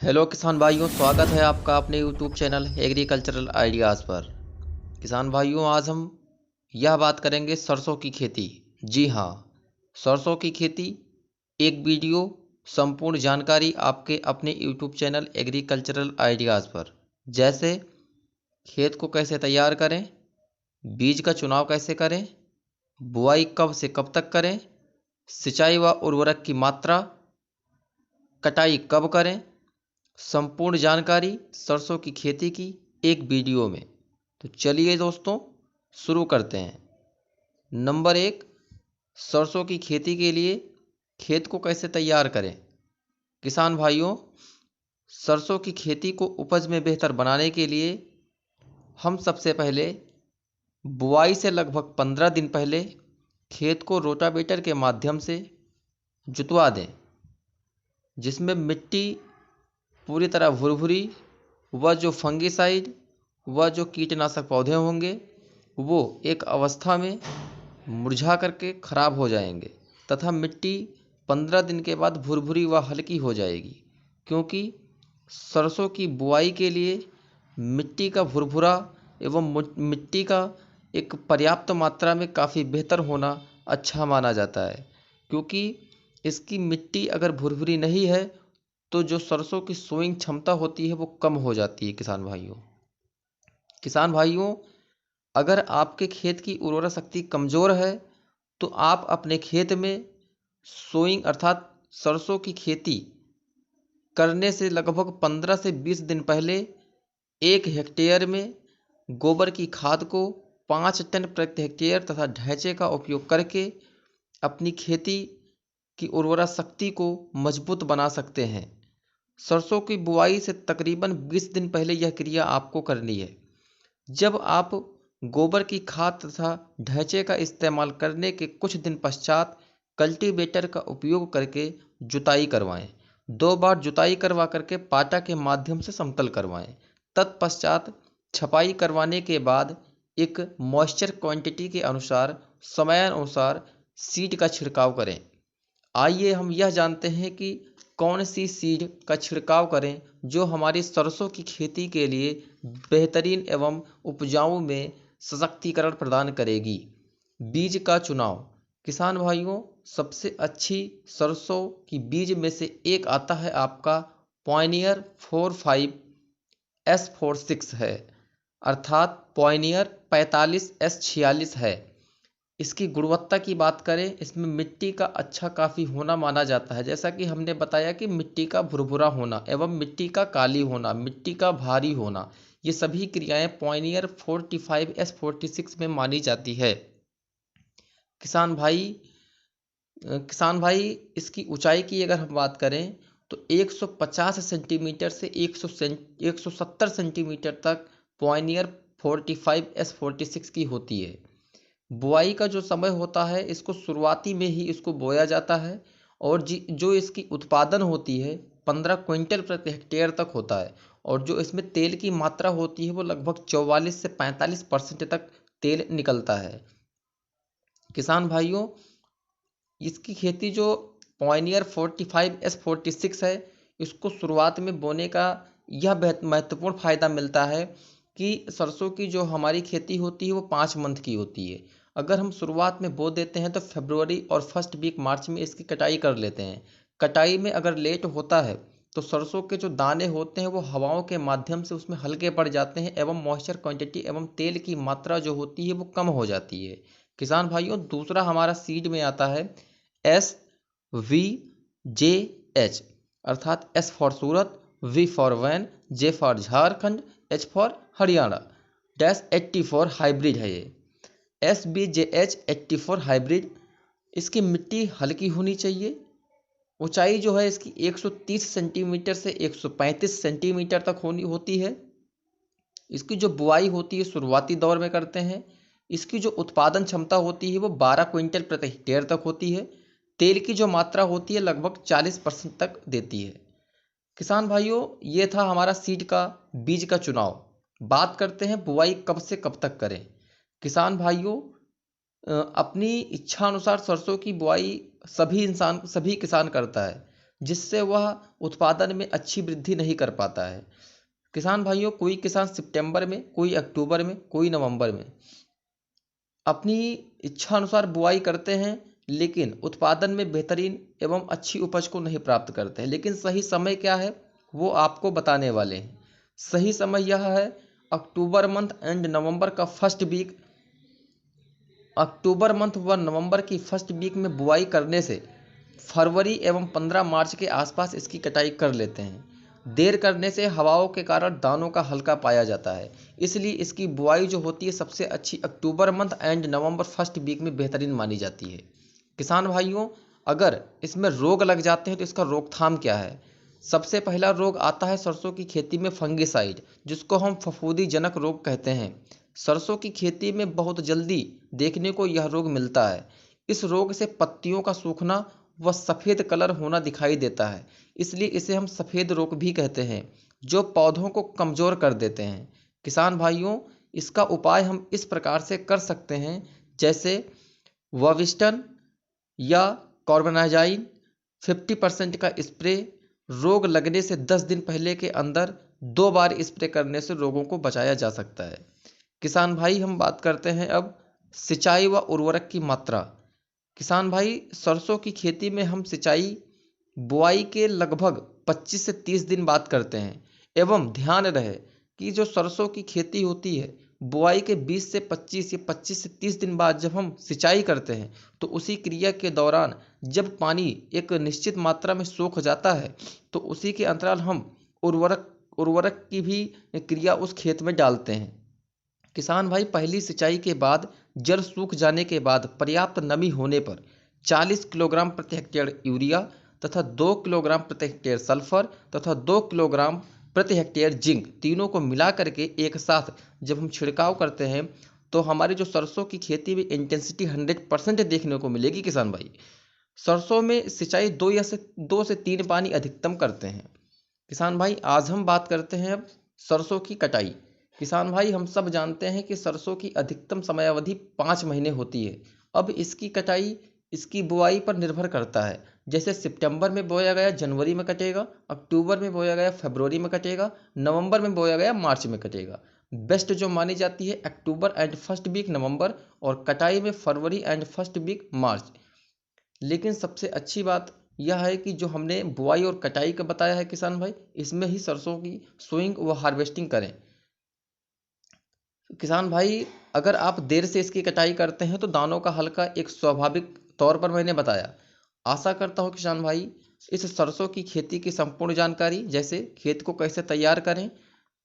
Hello किसान भाइयों, स्वागत है आपका अपने यूट्यूब चैनल एग्रीकल्चरल आइडियाज़ पर। किसान भाइयों, आज हम यह बात करेंगे सरसों की खेती। जी हाँ, सरसों की खेती, एक वीडियो, संपूर्ण जानकारी आपके अपने यूट्यूब चैनल एग्रीकल्चरल आइडियाज़ पर। जैसे खेत को कैसे तैयार करें, बीज का चुनाव कैसे करें, बुआई कब से कब तक करें, सिंचाई व उर्वरक की मात्रा, कटाई कब करें, संपूर्ण जानकारी सरसों की खेती की एक वीडियो में। तो चलिए दोस्तों, शुरू करते हैं। नंबर एक, सरसों की खेती के लिए खेत को कैसे तैयार करें। किसान भाइयों, सरसों की खेती को उपज में बेहतर बनाने के लिए हम सबसे पहले बुआई से लगभग 15 दिन पहले खेत को रोटावेटर के माध्यम से जुतवा दें, जिसमें मिट्टी पूरी तरह भुरभुरी व जो फंगिसाइड व जो कीटनाशक पौधे होंगे वो एक अवस्था में मुरझा करके खराब हो जाएंगे तथा मिट्टी 15 दिन के बाद भुरभुरी व हल्की हो जाएगी। क्योंकि सरसों की बुआई के लिए मिट्टी का भुरभुरा एवं मिट्टी का एक पर्याप्त मात्रा में काफ़ी बेहतर होना अच्छा माना जाता है। क्योंकि इसकी मिट्टी अगर भुरभुरी नहीं है तो जो सरसों की सोइंग क्षमता होती है वो कम हो जाती है। किसान भाइयों, अगर आपके खेत की उर्वरा शक्ति कमज़ोर है तो आप अपने खेत में सोइंग अर्थात सरसों की खेती करने से लगभग 15 से 20 दिन पहले 1 हेक्टेयर में गोबर की खाद को 5 टन प्रति हेक्टेयर तथा ढैंचे का उपयोग करके अपनी खेती की उर्वरा शक्ति को मजबूत बना सकते हैं। सरसों की बुआई से तकरीबन 20 दिन पहले यह क्रिया आपको करनी है। जब आप गोबर की खाद तथा ढैंचे का इस्तेमाल करने के कुछ दिन पश्चात कल्टीवेटर का उपयोग करके जुताई करवाएं। 2 बार जुताई करवा करके पाटा के माध्यम से समतल करवाएं। तत्पश्चात छपाई करवाने के बाद एक मॉइस्चर क्वांटिटी के अनुसार समयानुसार सीड का छिड़काव करें। आइए हम यह जानते हैं कि कौन सी सीड का छिड़काव करें जो हमारी सरसों की खेती के लिए बेहतरीन एवं उपजाऊ में सशक्तिकरण प्रदान करेगी। बीज का चुनाव। किसान भाइयों, सबसे अच्छी सरसों की बीज में से एक आता है आपका पॉयनियर 45S46 है, अर्थात पॉयनियर 45S46 है। इसकी गुणवत्ता की बात करें, इसमें मिट्टी का अच्छा काफ़ी होना माना जाता है। जैसा कि हमने बताया कि मिट्टी का भुरभुरा होना एवं मिट्टी का काली होना, मिट्टी का भारी होना, ये सभी क्रियाएं पॉयनियर 45S46 में मानी जाती है। किसान भाई किसान भाई इसकी ऊंचाई की अगर हम बात करें तो 150 सेंटीमीटर से 170 सेंटीमीटर तक पॉयनियर 45S46 की होती है। बुआई का जो समय होता है, इसको शुरुआती में ही इसको बोया जाता है और जो इसकी उत्पादन होती है 15 क्विंटल प्रति हेक्टेयर तक होता है। और जो इसमें तेल की मात्रा होती है वो लगभग 44 से 45% तक तेल निकलता है। किसान भाइयों, इसकी खेती जो पॉयनियर 45S46 है, इसको शुरुआत में बोने का यह महत्वपूर्ण फ़ायदा मिलता है कि सरसों की जो हमारी खेती होती है वो 5 मंथ की होती है। अगर हम शुरुआत में बो देते हैं तो फरवरी और फर्स्ट वीक मार्च में इसकी कटाई कर लेते हैं। कटाई में अगर लेट होता है तो सरसों के जो दाने होते हैं वो हवाओं के माध्यम से उसमें हल्के पड़ जाते हैं एवं मॉइस्चर क्वांटिटी एवं तेल की मात्रा जो होती है वो कम हो जाती है। किसान भाइयों, दूसरा हमारा सीड में आता है SVJH, अर्थात S for Surat, V for van, J for Jharkhand, H for Haryana -84 hybrid है ये। SBJH 84 hybrid. इसकी मिट्टी हल्की होनी चाहिए। ऊंचाई जो है इसकी 130 सेंटीमीटर से 135 सेंटीमीटर तक होती है। इसकी जो बुआई होती है शुरुआती दौर में करते हैं। इसकी जो उत्पादन क्षमता होती है वो 12 क्विंटल प्रति हेक्टेयर तक होती है। तेल की जो मात्रा होती है लगभग 40% तक देती है। किसान भाइयों, ये था हमारा सीड का बीज का चुनाव। बात करते हैं बुआई कब से कब तक करें। किसान भाइयों, अपनी इच्छा अनुसार सरसों की बुआई सभी किसान करता है। जिससे वह उत्पादन में अच्छी वृद्धि नहीं कर पाता है। किसान भाइयों, कोई किसान सितंबर में, कोई अक्टूबर में, कोई नवंबर में अपनी इच्छा अनुसार बुआई करते हैं, लेकिन उत्पादन में बेहतरीन एवं अच्छी उपज को नहीं प्राप्त करते हैं। लेकिन सही समय क्या है वो आपको बताने वाले हैं। सही समय यह है अक्टूबर मंथ एंड नवंबर का फर्स्ट वीक। अक्टूबर मंथ व नवंबर की फर्स्ट वीक में बुआई करने से फरवरी एवं 15 मार्च के आसपास इसकी कटाई कर लेते हैं। देर करने से हवाओं के कारण दानों का हल्का पाया जाता है, इसलिए इसकी बुआई जो होती है सबसे अच्छी October month and November first week में बेहतरीन मानी जाती है। किसान भाइयों, अगर इसमें रोग लग जाते हैं तो इसका रोकथाम क्या है? सबसे पहला रोग आता है सरसों की खेती में फंगिसाइड, जिसको हम फफूंदी जनक रोग कहते हैं। सरसों की खेती में बहुत जल्दी देखने को यह रोग मिलता है। इस रोग से पत्तियों का सूखना व सफ़ेद कलर होना दिखाई देता है, इसलिए इसे हम सफ़ेद रोग भी कहते हैं, जो पौधों को कमज़ोर कर देते हैं। किसान भाइयों, इसका उपाय हम इस प्रकार से कर सकते हैं, जैसे वविस्टन या कार्बेनाजाइन 50% का स्प्रे रोग लगने से 10 दिन पहले के अंदर 2 बार स्प्रे करने से रोगों को बचाया जा सकता है। किसान भाई, हम बात करते हैं अब सिंचाई व उर्वरक की मात्रा। किसान भाई, सरसों की खेती में हम सिंचाई बुआई के लगभग 25 से 30 दिन बाद करते हैं, एवं ध्यान रहे कि जो सरसों की खेती होती है बुआई के 20 से 25 या 25 से 30 दिन बाद जब हम सिंचाई करते हैं तो उसी क्रिया के दौरान जब पानी एक निश्चित मात्रा में सूख जाता है तो उसी के अंतराल हम उर्वरक की भी क्रिया उस खेत में डालते हैं। किसान भाई, पहली सिंचाई के बाद जड़ सूख जाने के बाद पर्याप्त नमी होने पर 40 किलोग्राम प्रति हेक्टेयर यूरिया तथा 2 किलोग्राम प्रति हेक्टेयर सल्फर तथा 2 किलोग्राम प्रति हेक्टेयर जिंक तीनों को मिला करके एक साथ जब हम छिड़काव करते हैं तो हमारी जो सरसों की खेती में इंटेंसिटी 100% देखने को मिलेगी। किसान भाई, सरसों में सिंचाई 2 से 3 पानी अधिकतम करते हैं। किसान भाई, आज हम बात करते हैं अब सरसों की कटाई। किसान भाई, हम सब जानते हैं कि सरसों की अधिकतम समयावधि 5 महीने होती है। अब इसकी कटाई इसकी बुआई पर निर्भर करता है। जैसे सितंबर में बोया गया जनवरी में कटेगा, अक्टूबर में बोया गया फरवरी में कटेगा, नवंबर में बोया गया मार्च में कटेगा। बेस्ट जो मानी जाती है अक्टूबर एंड फर्स्ट वीक नवंबर, और कटाई में फरवरी एंड फर्स्ट वीक मार्च। लेकिन सबसे अच्छी बात यह है कि जो हमने बुआई और कटाई का बताया है किसान भाई, इसमें ही सरसों की सोइंग व हार्वेस्टिंग करें। किसान भाई, अगर आप देर से इसकी कटाई करते हैं तो दानों का हल्का एक स्वाभाविक तौर पर मैंने बताया। आशा करता हूँ किसान भाई इस सरसों की खेती की संपूर्ण जानकारी, जैसे खेत को कैसे तैयार करें,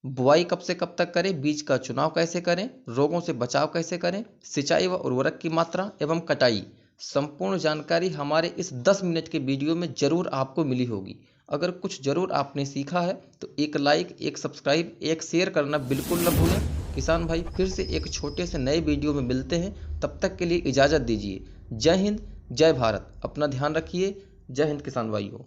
बुआई कब से कब तक करें, बीज का चुनाव कैसे करें, रोगों से बचाव कैसे करें, सिंचाई व उर्वरक की मात्रा एवं कटाई, संपूर्ण जानकारी हमारे इस 10 मिनट के वीडियो में जरूर आपको मिली होगी। अगर कुछ जरूर आपने सीखा है तो एक लाइक, एक सब्सक्राइब, एक शेयर करना बिल्कुल न भूलें। किसान भाई, फिर से एक छोटे से नए वीडियो में मिलते हैं, तब तक के लिए इजाज़त दीजिए। जय हिंद, जय भारत। अपना ध्यान रखिए। जय हिंद किसान भाइयों।